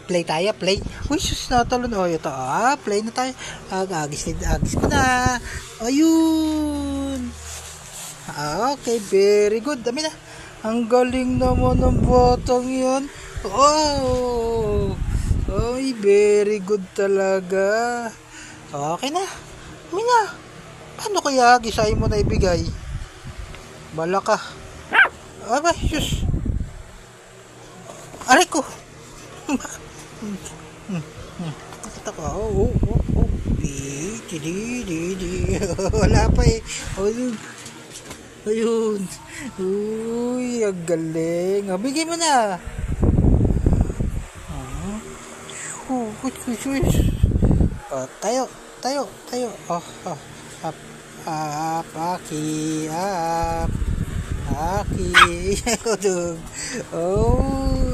Play tayo, play. Uy, sus, natalon. Oh, ito. Play na tayo. Agis ko na. Ayun. Okay, very good. Dami na. Ang galing naman ng botong yun. Oh. Ay, very good talaga. Okay na. Dami na. Paano kaya gisahin mo na ibigay? Bala ka. Aba, sus. Aray ko. Nakita ko. Di. Wala pa eh. Ayun. Uy, ang galing. Bigay mo na. Tayo. Up. Aki. Oh.